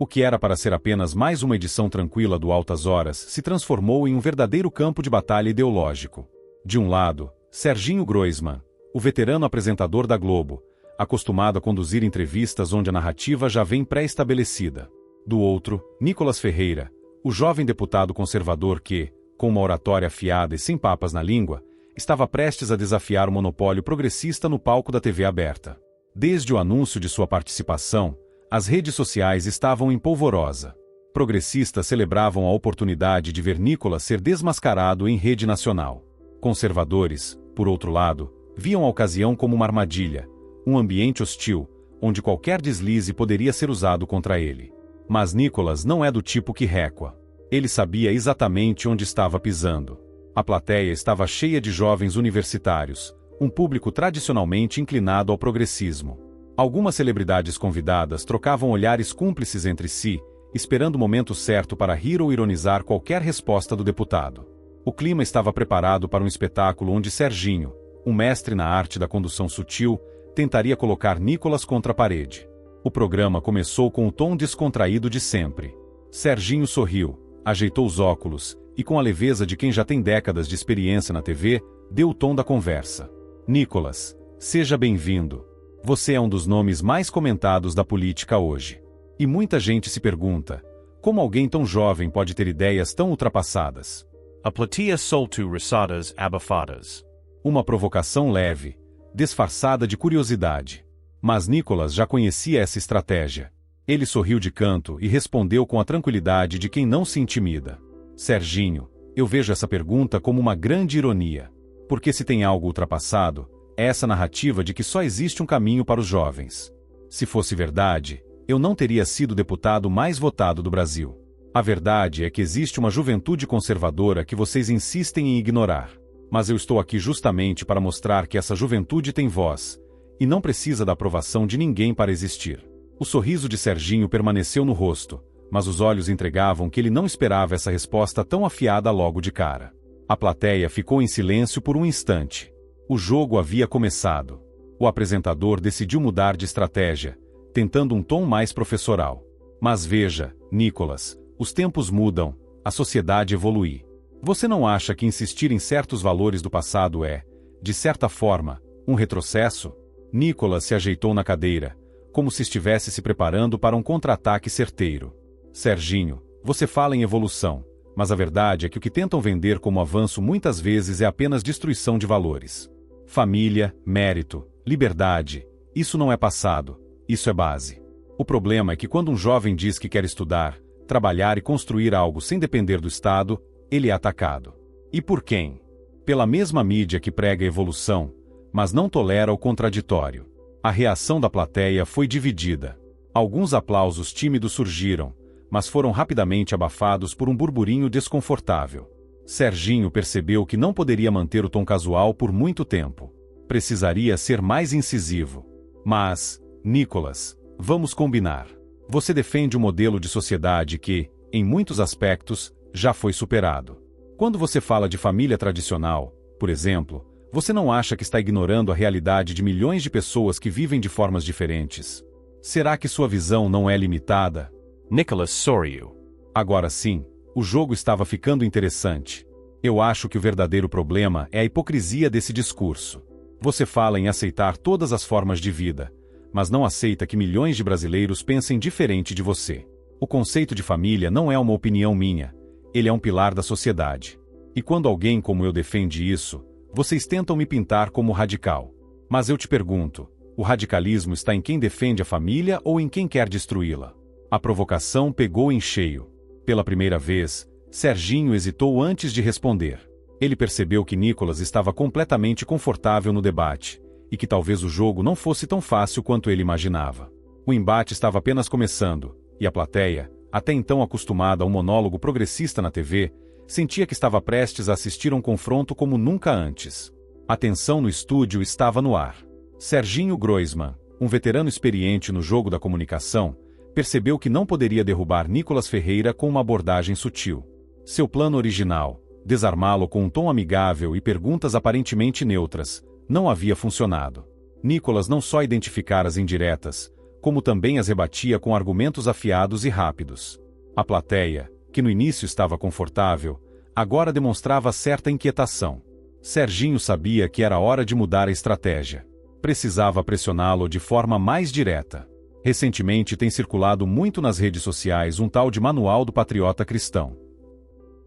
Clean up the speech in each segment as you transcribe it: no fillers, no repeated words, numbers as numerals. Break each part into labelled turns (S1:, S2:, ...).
S1: O que era para ser apenas mais uma edição tranquila do Altas Horas se transformou em um verdadeiro campo de batalha ideológico. De um lado, Serginho Groisman, o veterano apresentador da Globo, acostumado a conduzir entrevistas onde a narrativa já vem pré-estabelecida. Do outro, Nicolas Ferreira, o jovem deputado conservador que, com uma oratória afiada e sem papas na língua, estava prestes a desafiar o monopólio progressista no palco da TV aberta. Desde o anúncio de sua participação, as redes sociais estavam em polvorosa. Progressistas celebravam a oportunidade de ver Nicolas ser desmascarado em rede nacional. Conservadores, por outro lado, viam a ocasião como uma armadilha, um ambiente hostil, onde qualquer deslize poderia ser usado contra ele. Mas Nicolas não é do tipo que recua. Ele sabia exatamente onde estava pisando. A plateia estava cheia de jovens universitários, um público tradicionalmente inclinado ao progressismo. Algumas celebridades convidadas trocavam olhares cúmplices entre si, esperando o momento certo para rir ou ironizar qualquer resposta do deputado. O clima estava preparado para um espetáculo onde Serginho, um mestre na arte da condução sutil, tentaria colocar Nicolas contra a parede. O programa começou com o tom descontraído de sempre. Serginho sorriu, ajeitou os óculos e, com a leveza de quem já tem décadas de experiência na TV, deu o tom da conversa. Nicolas, seja bem-vindo. Você é um dos nomes mais comentados da política hoje. E muita gente se pergunta, como alguém tão jovem pode ter ideias tão ultrapassadas?
S2: A plateia soltou risadas abafadas.
S1: Uma provocação leve, disfarçada de curiosidade. Mas Nicolas já conhecia essa estratégia. Ele sorriu de canto e respondeu com a tranquilidade de quem não se intimida. Serginho, eu vejo essa pergunta como uma grande ironia. Porque se tem algo ultrapassado, é essa narrativa de que só existe um caminho para os jovens. Se fosse verdade, eu não teria sido o deputado mais votado do Brasil. A verdade é que existe uma juventude conservadora que vocês insistem em ignorar. Mas eu estou aqui justamente para mostrar que essa juventude tem voz, e não precisa da aprovação de ninguém para existir. O sorriso de Serginho permaneceu no rosto, mas os olhos entregavam que ele não esperava essa resposta tão afiada logo de cara. A plateia ficou em silêncio por um instante. O jogo havia começado. O apresentador decidiu mudar de estratégia, tentando um tom mais professoral. Mas veja, Nicolas, os tempos mudam, a sociedade evolui. Você não acha que insistir em certos valores do passado é, de certa forma, um retrocesso? Nicolas se ajeitou na cadeira, como se estivesse se preparando para um contra-ataque certeiro. Serginho, você fala em evolução, mas a verdade é que o que tentam vender como avanço muitas vezes é apenas destruição de valores. Família, mérito, liberdade, isso não é passado, isso é base. O problema é que quando um jovem diz que quer estudar, trabalhar e construir algo sem depender do Estado, ele é atacado. E por quem? Pela mesma mídia que prega a evolução, mas não tolera o contraditório. A reação da plateia foi dividida. Alguns aplausos tímidos surgiram, mas foram rapidamente abafados por um burburinho desconfortável. Serginho percebeu que não poderia manter o tom casual por muito tempo. Precisaria ser mais incisivo. Mas, Nicolas, vamos combinar. Você defende um modelo de sociedade que, em muitos aspectos, já foi superado. Quando você fala de família tradicional, por exemplo, você não acha que está ignorando a realidade de milhões de pessoas que vivem de formas diferentes? Será que sua visão não é limitada?
S2: Nicolas sorriu.
S1: Agora sim, o jogo estava ficando interessante. Eu acho que o verdadeiro problema é a hipocrisia desse discurso. Você fala em aceitar todas as formas de vida, mas não aceita que milhões de brasileiros pensem diferente de você. O conceito de família não é uma opinião minha, ele é um pilar da sociedade. E quando alguém como eu defende isso, vocês tentam me pintar como radical. Mas eu te pergunto, o radicalismo está em quem defende a família ou em quem quer destruí-la? A provocação pegou em cheio. Pela primeira vez, Serginho hesitou antes de responder. Ele percebeu que Nicolas estava completamente confortável no debate, e que talvez o jogo não fosse tão fácil quanto ele imaginava. O embate estava apenas começando, e a plateia, até então acostumada a um monólogo progressista na TV, sentia que estava prestes a assistir a um confronto como nunca antes. A tensão no estúdio estava no ar. Serginho Groisman, um veterano experiente no jogo da comunicação, percebeu que não poderia derrubar Nicolas Ferreira com uma abordagem sutil. Seu plano original, desarmá-lo com um tom amigável e perguntas aparentemente neutras, não havia funcionado. Nicolas não só identificara as indiretas, como também as rebatia com argumentos afiados e rápidos. A plateia, que no início estava confortável, agora demonstrava certa inquietação. Serginho sabia que era hora de mudar a estratégia. Precisava pressioná-lo de forma mais direta. Recentemente tem circulado muito nas redes sociais um tal de Manual do Patriota Cristão.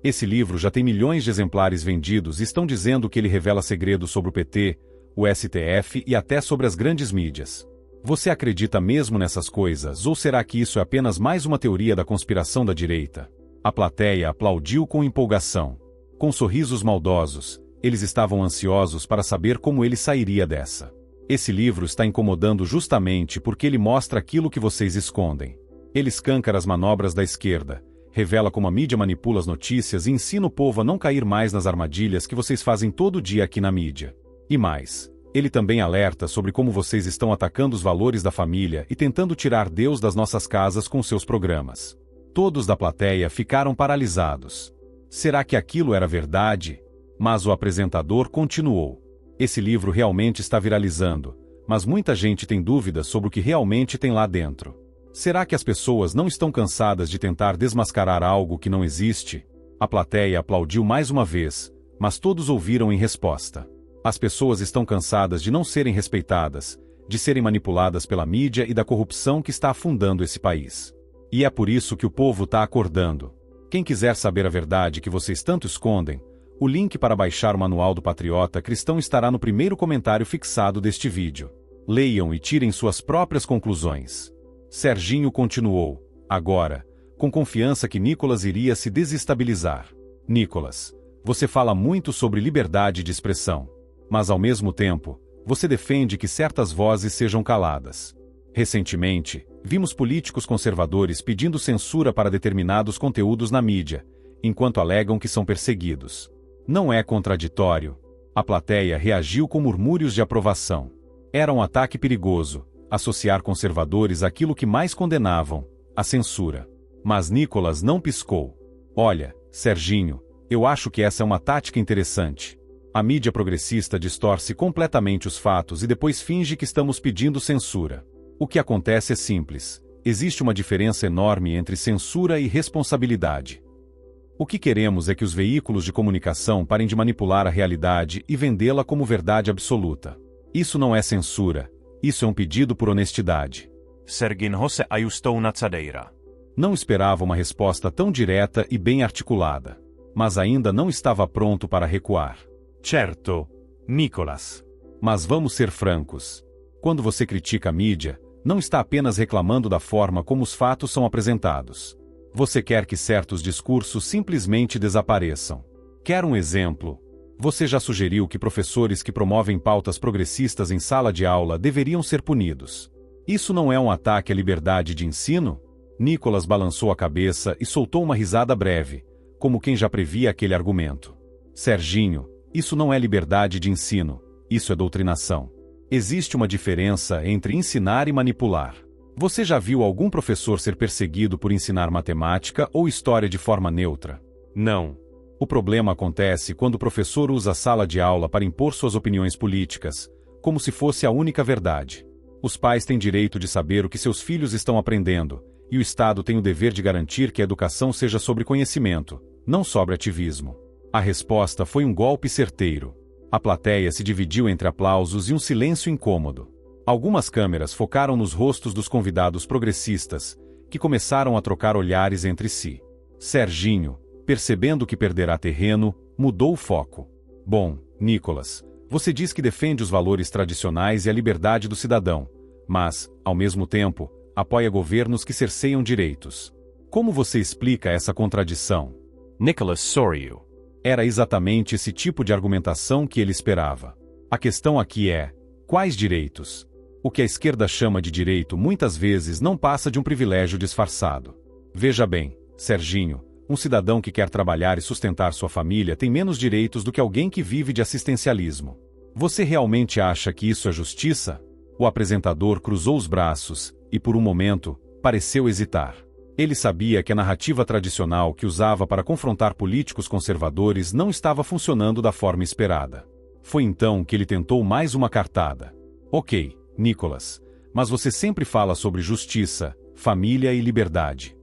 S1: Esse livro já tem milhões de exemplares vendidos e estão dizendo que ele revela segredos sobre o PT, o STF e até sobre as grandes mídias. Você acredita mesmo nessas coisas, ou será que isso é apenas mais uma teoria da conspiração da direita? A plateia aplaudiu com empolgação. Com sorrisos maldosos, eles estavam ansiosos para saber como ele sairia dessa. Esse livro está incomodando justamente porque ele mostra aquilo que vocês escondem. Ele escancara as manobras da esquerda, revela como a mídia manipula as notícias e ensina o povo a não cair mais nas armadilhas que vocês fazem todo dia aqui na mídia. E mais, ele também alerta sobre como vocês estão atacando os valores da família e tentando tirar Deus das nossas casas com seus programas. Todos da plateia ficaram paralisados. Será que aquilo era verdade? Mas o apresentador continuou. Esse livro realmente está viralizando, mas muita gente tem dúvidas sobre o que realmente tem lá dentro. Será que as pessoas não estão cansadas de tentar desmascarar algo que não existe? A plateia aplaudiu mais uma vez, mas todos ouviram em resposta. As pessoas estão cansadas de não serem respeitadas, de serem manipuladas pela mídia e da corrupção que está afundando esse país. E é por isso que o povo está acordando. Quem quiser saber a verdade que vocês tanto escondem, o link para baixar o Manual do Patriota Cristão estará no primeiro comentário fixado deste vídeo. Leiam e tirem suas próprias conclusões. Serginho continuou, agora, com confiança que Nicolas iria se desestabilizar. Nicolas, você fala muito sobre liberdade de expressão, mas ao mesmo tempo, você defende que certas vozes sejam caladas. Recentemente, vimos políticos conservadores pedindo censura para determinados conteúdos na mídia, enquanto alegam que são perseguidos. Não é contraditório? A plateia reagiu com murmúrios de aprovação. Era um ataque perigoso, associar conservadores àquilo que mais condenavam, a censura. Mas Nicolas não piscou. Olha, Serginho, eu acho que essa é uma tática interessante. A mídia progressista distorce completamente os fatos e depois finge que estamos pedindo censura. O que acontece é simples. Existe uma diferença enorme entre censura e responsabilidade. O que queremos é que os veículos de comunicação parem de manipular a realidade e vendê-la como verdade absoluta. Isso não é censura. Isso é um pedido por honestidade.
S2: Serginho se ajustou na cadeira.
S1: Não esperava uma resposta tão direta e bem articulada. Mas ainda não estava pronto para recuar.
S2: Certo, Nicolas.
S1: Mas vamos ser francos. Quando você critica a mídia, não está apenas reclamando da forma como os fatos são apresentados. Você quer que certos discursos simplesmente desapareçam. Quer um exemplo? Você já sugeriu que professores que promovem pautas progressistas em sala de aula deveriam ser punidos. Isso não é um ataque à liberdade de ensino? Nicolas balançou a cabeça e soltou uma risada breve, como quem já previa aquele argumento. Serginho, isso não é liberdade de ensino, isso é doutrinação. Existe uma diferença entre ensinar e manipular. Você já viu algum professor ser perseguido por ensinar matemática ou história de forma neutra?
S2: Não.
S1: O problema acontece quando o professor usa a sala de aula para impor suas opiniões políticas, como se fosse a única verdade. Os pais têm direito de saber o que seus filhos estão aprendendo, e o Estado tem o dever de garantir que a educação seja sobre conhecimento, não sobre ativismo. A resposta foi um golpe certeiro. A plateia se dividiu entre aplausos e um silêncio incômodo. Algumas câmeras focaram nos rostos dos convidados progressistas, que começaram a trocar olhares entre si. Serginho, percebendo que perderá terreno, mudou o foco. Bom, Nicolas, você diz que defende os valores tradicionais e a liberdade do cidadão, mas, ao mesmo tempo, apoia governos que cerceiam direitos. Como você explica essa contradição?
S2: Nicolas sorriu.
S1: Era exatamente esse tipo de argumentação que ele esperava. A questão aqui é: quais direitos? O que a esquerda chama de direito muitas vezes não passa de um privilégio disfarçado. Veja bem, Serginho, um cidadão que quer trabalhar e sustentar sua família tem menos direitos do que alguém que vive de assistencialismo. Você realmente acha que isso é justiça? O apresentador cruzou os braços e, por um momento, pareceu hesitar. Ele sabia que a narrativa tradicional que usava para confrontar políticos conservadores não estava funcionando da forma esperada. Foi então que ele tentou mais uma cartada. Ok, Nicolas, Mas você sempre fala sobre justiça, família e liberdade.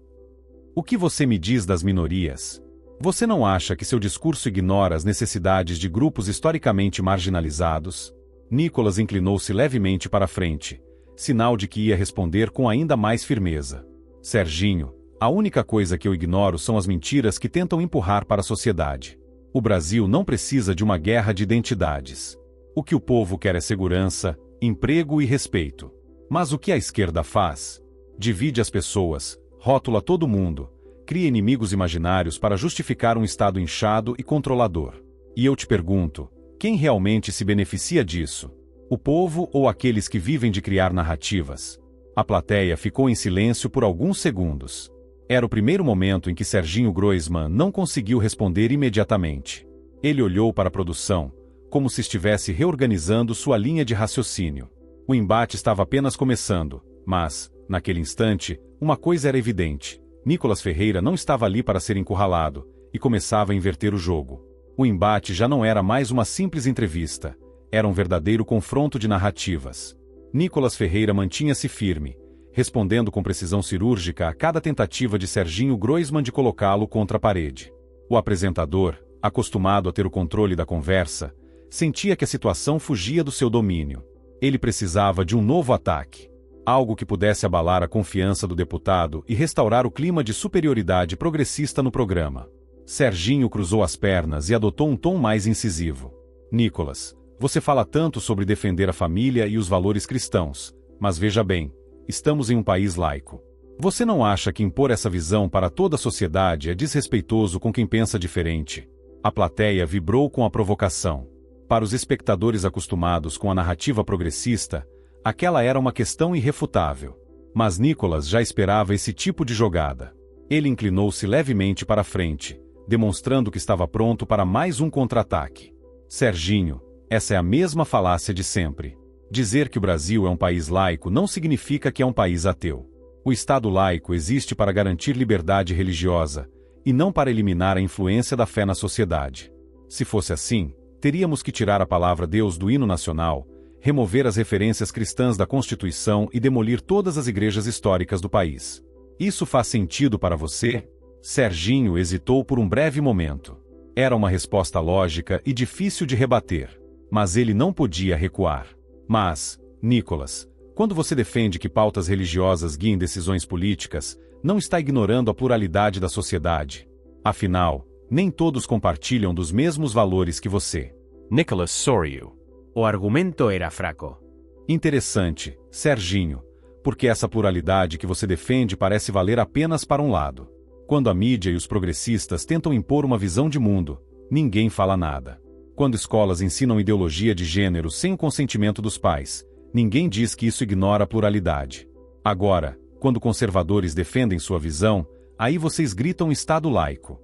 S1: O que você me diz das minorias? Você não acha que seu discurso ignora as necessidades de grupos historicamente marginalizados? Nicholas inclinou-se levemente para a frente, sinal de que ia responder com ainda mais firmeza. Serginho, a única coisa que eu ignoro são as mentiras que tentam empurrar para a sociedade. O Brasil não precisa de uma guerra de identidades. O que o povo quer é segurança, emprego e respeito. Mas o que a esquerda faz? Divide as pessoas, rótula todo mundo, cria inimigos imaginários para justificar um Estado inchado e controlador. E eu te pergunto, quem realmente se beneficia disso? O povo ou aqueles que vivem de criar narrativas? A plateia ficou em silêncio por alguns segundos. Era o primeiro momento em que Serginho Groisman não conseguiu responder imediatamente. Ele olhou para a produção, como se estivesse reorganizando sua linha de raciocínio. O embate estava apenas começando, mas, naquele instante, uma coisa era evidente. Nicholas Ferreira não estava ali para ser encurralado, e começava a inverter o jogo. O embate já não era mais uma simples entrevista, era um verdadeiro confronto de narrativas. Nicholas Ferreira mantinha-se firme, respondendo com precisão cirúrgica a cada tentativa de Serginho Groisman de colocá-lo contra a parede. O apresentador, acostumado a ter o controle da conversa, sentia que a situação fugia do seu domínio. Ele precisava de um novo ataque. Algo que pudesse abalar a confiança do deputado e restaurar o clima de superioridade progressista no programa. Serginho cruzou as pernas e adotou um tom mais incisivo. Nicholas, você fala tanto sobre defender a família e os valores cristãos, mas veja bem, estamos em um país laico. Você não acha que impor essa visão para toda a sociedade é desrespeitoso com quem pensa diferente? A plateia vibrou com a provocação. Para os espectadores acostumados com a narrativa progressista, aquela era uma questão irrefutável. Mas Nicholas já esperava esse tipo de jogada. Ele inclinou-se levemente para a frente, demonstrando que estava pronto para mais um contra-ataque. Serginho, essa é a mesma falácia de sempre. Dizer que o Brasil é um país laico não significa que é um país ateu. O Estado laico existe para garantir liberdade religiosa, e não para eliminar a influência da fé na sociedade. Se fosse assim, teríamos que tirar a palavra Deus do hino nacional, remover as referências cristãs da Constituição e demolir todas as igrejas históricas do país. Isso faz sentido para você? Serginho hesitou por um breve momento. Era uma resposta lógica e difícil de rebater. Mas ele não podia recuar. Mas, Nicholas, quando você defende que pautas religiosas guiem decisões políticas, não está ignorando a pluralidade da sociedade. Afinal, nem todos compartilham dos mesmos valores que você.
S2: Nicholas Soryu.
S3: O argumento era fraco.
S1: Interessante, Serginho, porque essa pluralidade que você defende parece valer apenas para um lado. Quando a mídia e os progressistas tentam impor uma visão de mundo, ninguém fala nada. Quando escolas ensinam ideologia de gênero sem o consentimento dos pais, ninguém diz que isso ignora a pluralidade. Agora, quando conservadores defendem sua visão, aí vocês gritam Estado laico.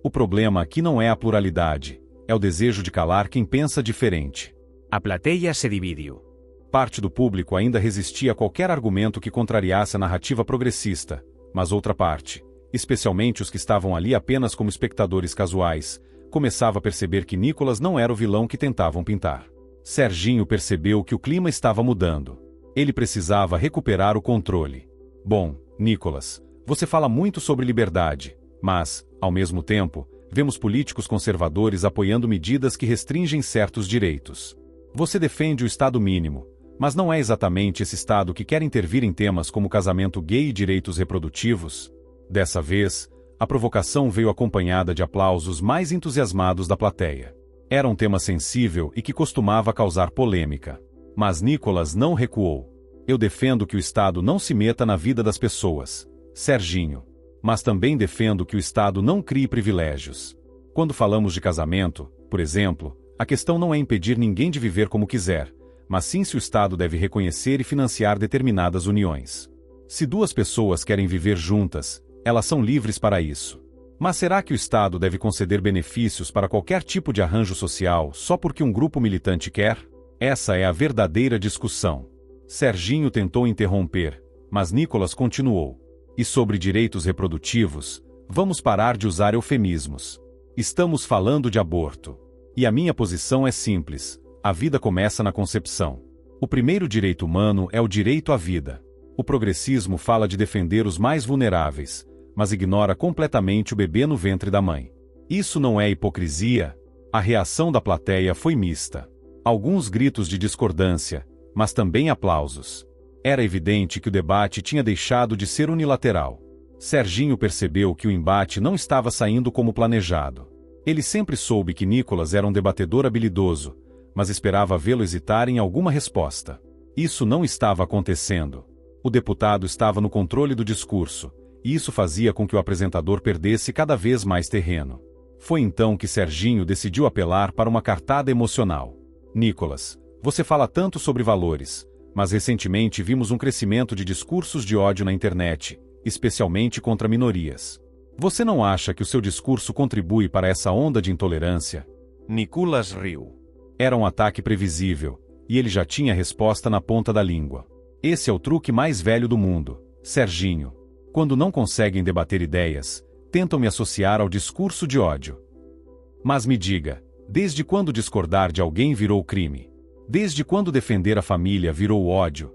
S1: O problema aqui não é a pluralidade, é o desejo de calar quem pensa diferente.
S3: A plateia se dividiu.
S1: Parte do público ainda resistia a qualquer argumento que contrariasse a narrativa progressista, mas outra parte, especialmente os que estavam ali apenas como espectadores casuais, começava a perceber que Nicholas não era o vilão que tentavam pintar. Serginho percebeu que o clima estava mudando. Ele precisava recuperar o controle. Bom, Nicholas, você fala muito sobre liberdade, mas, ao mesmo tempo, vemos políticos conservadores apoiando medidas que restringem certos direitos. Você defende o Estado mínimo, mas não é exatamente esse Estado que quer intervir em temas como casamento gay e direitos reprodutivos? Dessa vez, a provocação veio acompanhada de aplausos mais entusiasmados da plateia. Era um tema sensível e que costumava causar polêmica. Mas Nicholas não recuou. Eu defendo que o Estado não se meta na vida das pessoas, Serginho. Mas também defendo que o Estado não crie privilégios. Quando falamos de casamento, por exemplo, a questão não é impedir ninguém de viver como quiser, mas sim se o Estado deve reconhecer e financiar determinadas uniões. Se duas pessoas querem viver juntas, elas são livres para isso. Mas será que o Estado deve conceder benefícios para qualquer tipo de arranjo social só porque um grupo militante quer? Essa é a verdadeira discussão. Serginho tentou interromper, mas Nicholas continuou. E sobre direitos reprodutivos, vamos parar de usar eufemismos. Estamos falando de aborto. E a minha posição é simples: a vida começa na concepção. O primeiro direito humano é o direito à vida. O progressismo fala de defender os mais vulneráveis, mas ignora completamente o bebê no ventre da mãe. Isso não é hipocrisia? A reação da plateia foi mista. Alguns gritos de discordância, mas também aplausos. Era evidente que o debate tinha deixado de ser unilateral. Serginho percebeu que o embate não estava saindo como planejado. Ele sempre soube que Nicolas era um debatedor habilidoso, mas esperava vê-lo hesitar em alguma resposta. Isso não estava acontecendo. O deputado estava no controle do discurso, e isso fazia com que o apresentador perdesse cada vez mais terreno. Foi então que Serginho decidiu apelar para uma cartada emocional. Nicolas, você fala tanto sobre valores, mas recentemente vimos um crescimento de discursos de ódio na internet, especialmente contra minorias. Você não acha que o seu discurso contribui para essa onda de intolerância?
S2: Nicolas riu.
S1: Era um ataque previsível, e ele já tinha a resposta na ponta da língua. Esse é o truque mais velho do mundo, Serginho. Quando não conseguem debater ideias, tentam me associar ao discurso de ódio. Mas me diga, desde quando discordar de alguém virou crime? Desde quando defender a família virou ódio?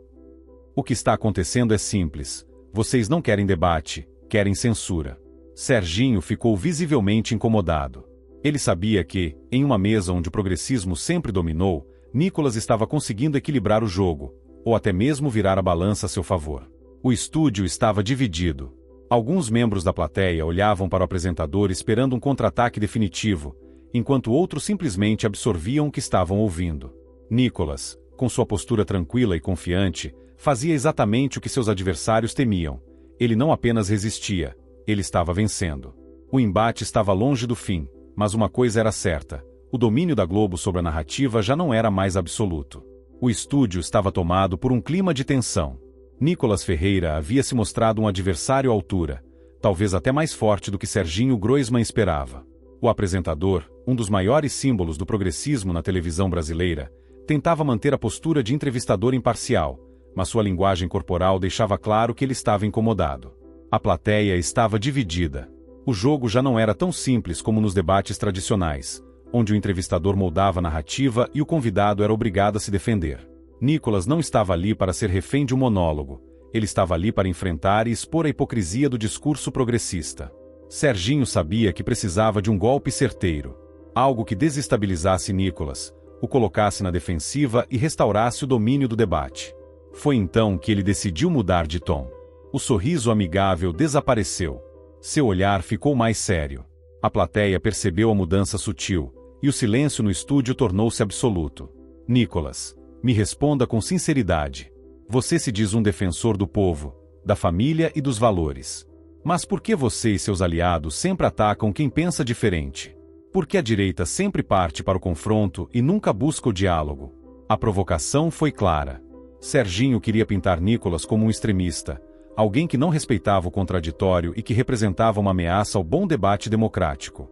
S1: O que está acontecendo é simples. Vocês não querem debate, querem censura. Serginho ficou visivelmente incomodado. Ele sabia que, em uma mesa onde o progressismo sempre dominou, Nicolas estava conseguindo equilibrar o jogo, ou até mesmo virar a balança a seu favor. O estúdio estava dividido. Alguns membros da plateia olhavam para o apresentador esperando um contra-ataque definitivo, enquanto outros simplesmente absorviam o que estavam ouvindo. Nicolas, com sua postura tranquila e confiante, fazia exatamente o que seus adversários temiam. Ele não apenas resistia, ele estava vencendo. O embate estava longe do fim, mas uma coisa era certa: o domínio da Globo sobre a narrativa já não era mais absoluto. O estúdio estava tomado por um clima de tensão. Nicolas Ferreira havia se mostrado um adversário à altura, talvez até mais forte do que Serginho Groisman esperava. O apresentador, um dos maiores símbolos do progressismo na televisão brasileira, tentava manter a postura de entrevistador imparcial, mas sua linguagem corporal deixava claro que ele estava incomodado. A plateia estava dividida. O jogo já não era tão simples como nos debates tradicionais, onde o entrevistador moldava a narrativa e o convidado era obrigado a se defender. Nicolas não estava ali para ser refém de um monólogo, ele estava ali para enfrentar e expor a hipocrisia do discurso progressista. Serginho sabia que precisava de um golpe certeiro, algo que desestabilizasse Nicolas, o colocasse na defensiva e restaurasse o domínio do debate. Foi então que ele decidiu mudar de tom. O sorriso amigável desapareceu. Seu olhar ficou mais sério. A plateia percebeu a mudança sutil, e o silêncio no estúdio tornou-se absoluto. Nicolas, me responda com sinceridade. Você se diz um defensor do povo, da família e dos valores. Mas por que você e seus aliados sempre atacam quem pensa diferente? Por que a direita sempre parte para o confronto e nunca busca o diálogo? A provocação foi clara. Serginho queria pintar Nicolas como um extremista, alguém que não respeitava o contraditório e que representava uma ameaça ao bom debate democrático.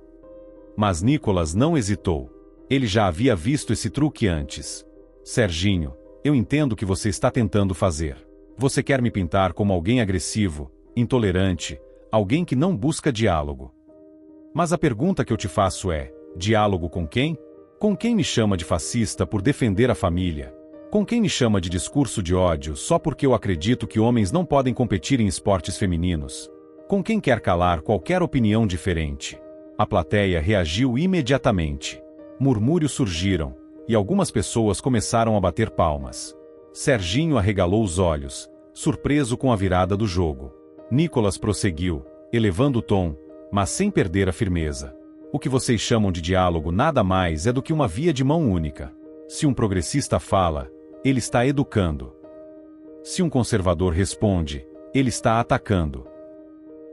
S1: Mas Nicolas não hesitou. Ele já havia visto esse truque antes. Serginho, eu entendo o que você está tentando fazer. Você quer me pintar como alguém agressivo, intolerante, alguém que não busca diálogo. Mas a pergunta que eu te faço é: diálogo com quem? Com quem me chama de fascista por defender a família? Com quem me chama de discurso de ódio só porque eu acredito que homens não podem competir em esportes femininos? Com quem quer calar qualquer opinião diferente? A plateia reagiu imediatamente. Murmúrios surgiram, e algumas pessoas começaram a bater palmas. Serginho arregalou os olhos, surpreso com a virada do jogo. Nicolas prosseguiu, elevando o tom, mas sem perder a firmeza. O que vocês chamam de diálogo nada mais é do que uma via de mão única. Se um progressista fala, ele está educando. Se um conservador responde, ele está atacando.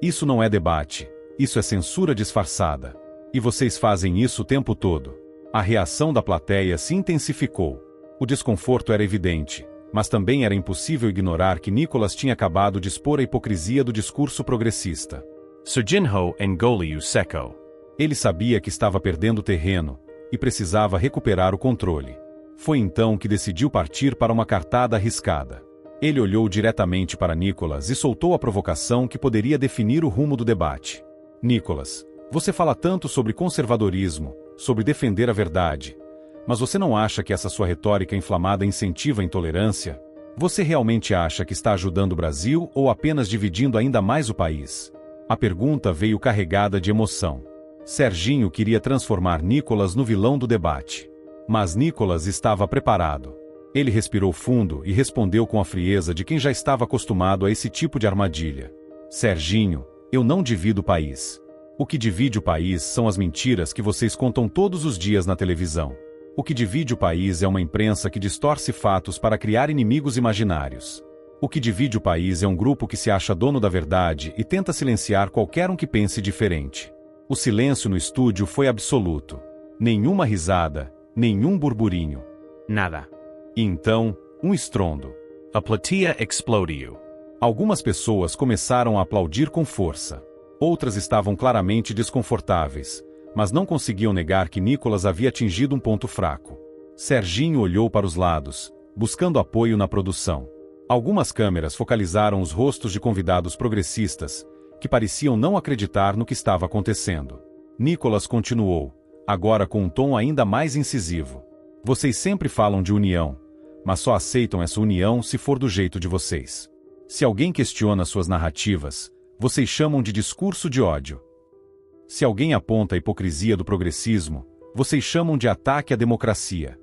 S1: Isso não é debate, isso é censura disfarçada. E vocês fazem isso o tempo todo. A reação da plateia se intensificou. O desconforto era evidente, mas também era impossível ignorar que Nicolas tinha acabado de expor a hipocrisia do discurso progressista.
S2: Serginho engoliu seco.
S1: Ele sabia que estava perdendo terreno e precisava recuperar o controle. Foi então que decidiu partir para uma cartada arriscada. Ele olhou diretamente para Nicolas e soltou a provocação que poderia definir o rumo do debate. Nicolas, você fala tanto sobre conservadorismo, sobre defender a verdade, Mas você não acha que essa sua retórica inflamada incentiva a intolerância? Você realmente acha que está ajudando o Brasil ou apenas dividindo ainda mais o país? A pergunta veio carregada de emoção. Serginho queria transformar Nicolas no vilão do debate. Mas Nicolas estava preparado. Ele respirou fundo e respondeu com a frieza de quem já estava acostumado a esse tipo de armadilha. Serginho, eu não divido o país. O que divide o país são as mentiras que vocês contam todos os dias na televisão. O que divide o país é uma imprensa que distorce fatos para criar inimigos imaginários. O que divide o país é um grupo que se acha dono da verdade e tenta silenciar qualquer um que pense diferente. O silêncio no estúdio foi absoluto. Nenhuma risada, nenhum burburinho.
S3: Nada.
S1: E então, um estrondo.
S2: A platea explodiu.
S1: Algumas pessoas começaram a aplaudir com força. Outras estavam claramente desconfortáveis, mas não conseguiam negar que Nicolas havia atingido um ponto fraco. Serginho olhou para os lados, buscando apoio na produção. Algumas câmeras focalizaram os rostos de convidados progressistas, que pareciam não acreditar no que estava acontecendo. Nicolas continuou, agora com um tom ainda mais incisivo. Vocês sempre falam de união, mas só aceitam essa união se for do jeito de vocês. Se alguém questiona suas narrativas, vocês chamam de discurso de ódio. Se alguém aponta a hipocrisia do progressismo, vocês chamam de ataque à democracia.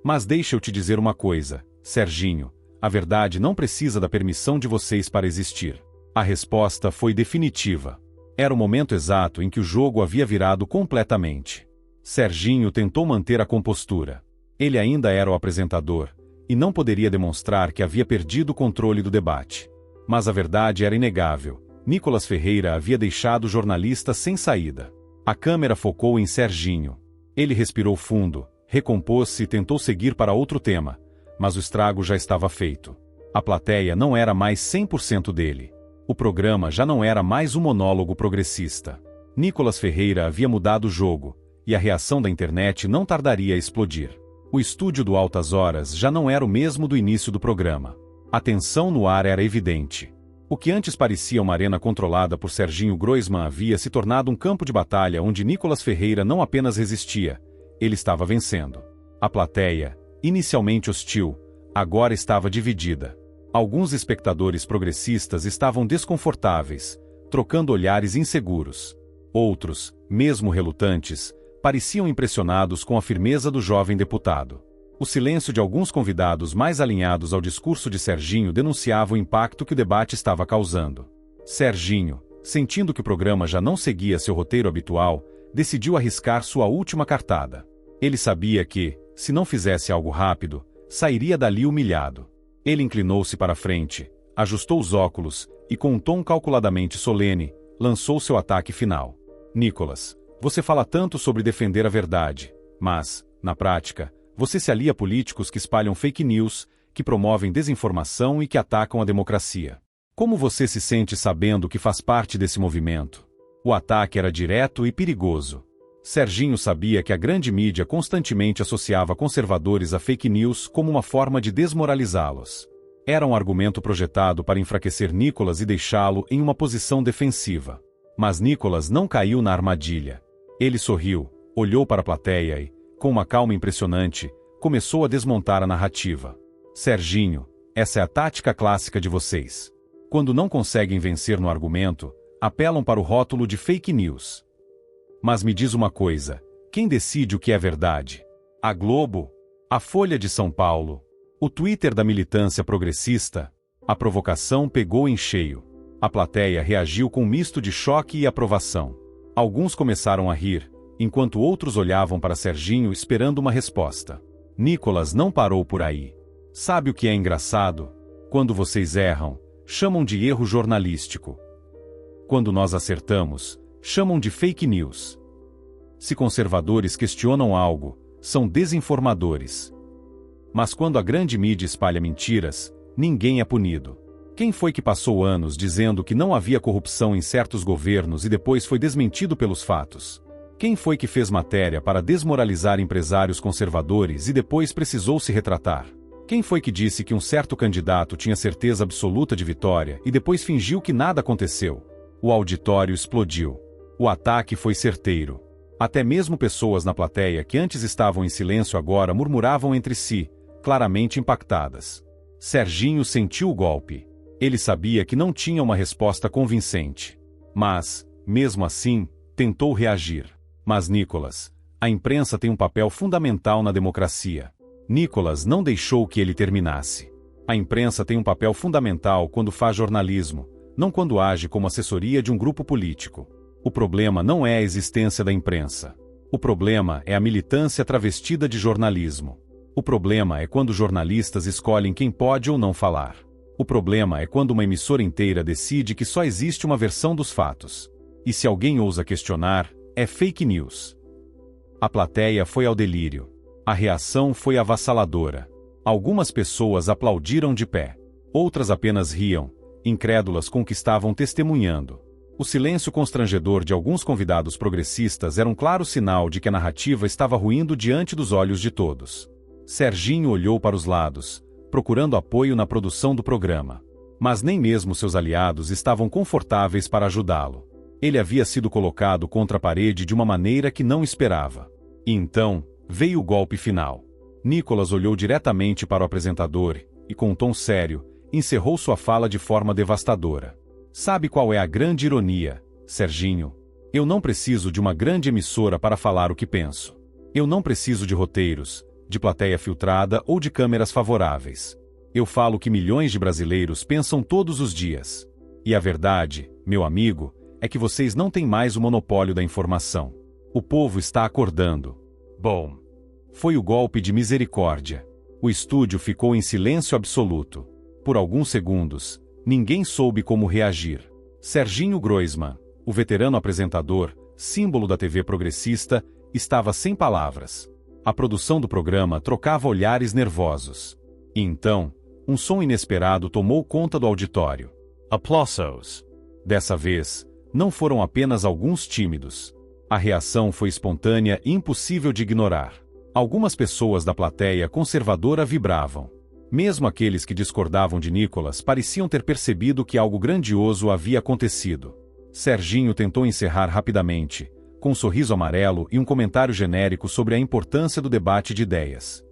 S1: Mas deixa eu te dizer uma coisa, Serginho, a verdade não precisa da permissão de vocês para existir. A resposta foi definitiva. Era o momento exato em que o jogo havia virado completamente. Serginho tentou manter a compostura. Ele ainda era o apresentador, e não poderia demonstrar que havia perdido o controle do debate. Mas a verdade era inegável. Nicolas Ferreira havia deixado o jornalista sem saída. A câmera focou em Serginho. Ele respirou fundo, recompôs-se e tentou seguir para outro tema, mas o estrago já estava feito. A plateia não era mais 100% dele. O programa já não era mais um monólogo progressista. Nicolas Ferreira havia mudado o jogo, e a reação da internet não tardaria a explodir. O estúdio do Altas Horas já não era o mesmo do início do programa. A tensão no ar era evidente. O que antes parecia uma arena controlada por Serginho Groisman havia se tornado um campo de batalha onde Nicolas Ferreira não apenas resistia, ele estava vencendo. A plateia, inicialmente hostil, agora estava dividida. Alguns espectadores progressistas estavam desconfortáveis, trocando olhares inseguros. Outros, mesmo relutantes, pareciam impressionados com a firmeza do jovem deputado. O silêncio de alguns convidados mais alinhados ao discurso de Serginho denunciava o impacto que o debate estava causando. Serginho, sentindo que o programa já não seguia seu roteiro habitual, decidiu arriscar sua última cartada. Ele sabia que, se não fizesse algo rápido, sairia dali humilhado. Ele inclinou-se para a frente, ajustou os óculos e, com um tom calculadamente solene, lançou seu ataque final. Nicolas, você fala tanto sobre defender a verdade, mas, na prática, você se alia a políticos que espalham fake news, que promovem desinformação e que atacam a democracia. Como você se sente sabendo que faz parte desse movimento? O ataque era direto e perigoso. Serginho sabia que a grande mídia constantemente associava conservadores a fake news como uma forma de desmoralizá-los. Era um argumento projetado para enfraquecer Nicolas e deixá-lo em uma posição defensiva. Mas Nicolas não caiu na armadilha. Ele sorriu, olhou para a plateia e, com uma calma impressionante, começou a desmontar a narrativa. Serginho, essa é a tática clássica de vocês. Quando não conseguem vencer no argumento, apelam para o rótulo de fake news. Mas me diz uma coisa, quem decide o que é verdade? A Globo? A Folha de São Paulo? O Twitter da militância progressista? A provocação pegou em cheio. A plateia reagiu com um misto de choque e aprovação. Alguns começaram a rir, enquanto outros olhavam para Serginho esperando uma resposta. Nicolas não parou por aí. Sabe o que é engraçado? Quando vocês erram, chamam de erro jornalístico. Quando nós acertamos, chamam de fake news. Se conservadores questionam algo, são desinformadores. Mas quando a grande mídia espalha mentiras, ninguém é punido. Quem foi que passou anos dizendo que não havia corrupção em certos governos e depois foi desmentido pelos fatos? Quem foi que fez matéria para desmoralizar empresários conservadores e depois precisou se retratar? Quem foi que disse que um certo candidato tinha certeza absoluta de vitória e depois fingiu que nada aconteceu? O auditório explodiu. O ataque foi certeiro. Até mesmo pessoas na plateia que antes estavam em silêncio agora murmuravam entre si, claramente impactadas. Serginho sentiu o golpe. Ele sabia que não tinha uma resposta convincente. Mas, mesmo assim, tentou reagir. Mas Nicolas, a imprensa tem um papel fundamental na democracia. Nicolas não deixou que ele terminasse. A imprensa tem um papel fundamental quando faz jornalismo, não quando age como assessoria de um grupo político. O problema não é a existência da imprensa. O problema é a militância travestida de jornalismo. O problema é quando jornalistas escolhem quem pode ou não falar. O problema é quando uma emissora inteira decide que só existe uma versão dos fatos. E se alguém ousa questionar, é fake news. A plateia foi ao delírio. A reação foi avassaladora. Algumas pessoas aplaudiram de pé. Outras apenas riam, incrédulas com o que estavam testemunhando. O silêncio constrangedor de alguns convidados progressistas era um claro sinal de que a narrativa estava ruindo diante dos olhos de todos. Serginho olhou para os lados, procurando apoio na produção do programa. Mas nem mesmo seus aliados estavam confortáveis para ajudá-lo. Ele havia sido colocado contra a parede de uma maneira que não esperava. E então, veio o golpe final. Nicolas olhou diretamente para o apresentador e, com um tom sério, encerrou sua fala de forma devastadora. Sabe qual é a grande ironia, Serginho? Eu não preciso de uma grande emissora para falar o que penso. Eu não preciso de roteiros, de plateia filtrada ou de câmeras favoráveis. Eu falo o que milhões de brasileiros pensam todos os dias. E a verdade, meu amigo, é que vocês não têm mais o monopólio da informação. O povo está acordando. Bom. Foi o golpe de misericórdia. O estúdio ficou em silêncio absoluto. Por alguns segundos, ninguém soube como reagir. Serginho Groisman, o veterano apresentador, símbolo da TV progressista, estava sem palavras. A produção do programa trocava olhares nervosos. E então, um som inesperado tomou conta do auditório.
S2: Aplausos.
S1: Dessa vez, não foram apenas alguns tímidos. A reação foi espontânea e impossível de ignorar. Algumas pessoas da plateia conservadora vibravam. Mesmo aqueles que discordavam de Nicolas pareciam ter percebido que algo grandioso havia acontecido. Serginho tentou encerrar rapidamente, com um sorriso amarelo e um comentário genérico sobre a importância do debate de ideias.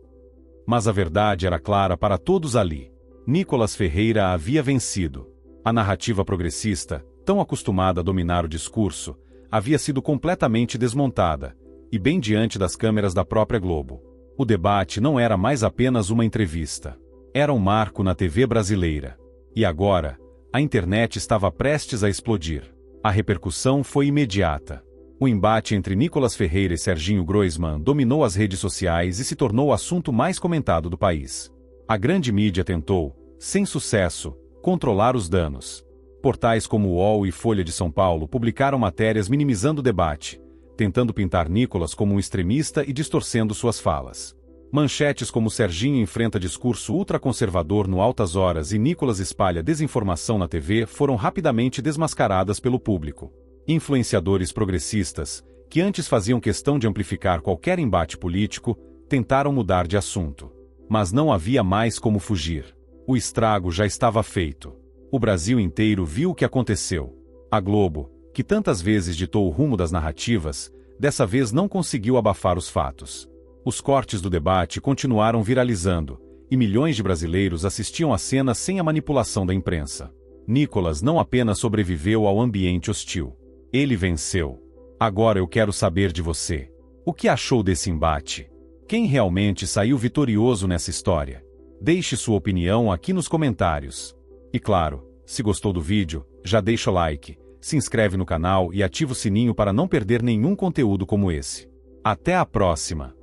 S1: Mas a verdade era clara para todos ali. Nicolas Ferreira havia vencido. A narrativa progressista, tão acostumada a dominar o discurso, havia sido completamente desmontada, e bem diante das câmeras da própria Globo. O debate não era mais apenas uma entrevista. Era um marco na TV brasileira. E agora, a internet estava prestes a explodir. A repercussão foi imediata. O embate entre Nicolas Ferreira e Serginho Groisman dominou as redes sociais e se tornou o assunto mais comentado do país. A grande mídia tentou, sem sucesso, controlar os danos. Portais como o UOL e Folha de São Paulo publicaram matérias minimizando o debate, tentando pintar Nicolas como um extremista e distorcendo suas falas. Manchetes como Serginho enfrenta discurso ultraconservador no Altas Horas e Nicolas espalha desinformação na TV foram rapidamente desmascaradas pelo público. Influenciadores progressistas, que antes faziam questão de amplificar qualquer embate político, tentaram mudar de assunto. Mas não havia mais como fugir. O estrago já estava feito. O Brasil inteiro viu o que aconteceu. A Globo, que tantas vezes ditou o rumo das narrativas, dessa vez não conseguiu abafar os fatos. Os cortes do debate continuaram viralizando, e milhões de brasileiros assistiam à cena sem a manipulação da imprensa. Nicolas não apenas sobreviveu ao ambiente hostil. Ele venceu. Agora eu quero saber de você. O que achou desse embate? Quem realmente saiu vitorioso nessa história? Deixe sua opinião aqui nos comentários. E claro, se gostou do vídeo, já deixa o like, se inscreve no canal e ativa o sininho para não perder nenhum conteúdo como esse. Até a próxima!